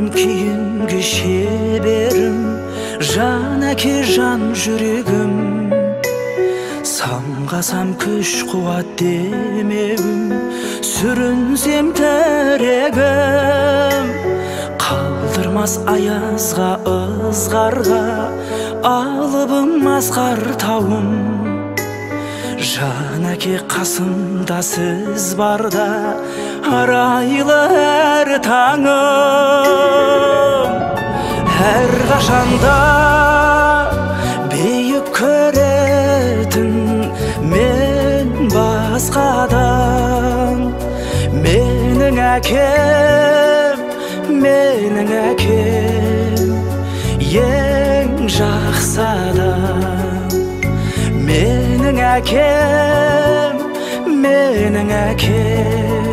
Андан кейінгі шеберім, жан әке жан жүрегім. Самғасам күш қуат демеуім, сүрінсем тірегім. Қалдырмас аязға ызғарға, алыбым асқар тауым. Жан әке қасымда сіз барда, арайлы әр таңым. Әр қашанда бейік көретін мен басқадан. Менің әкем, менің әкем, ең жақсы адам. Менің әкем, менің әкем,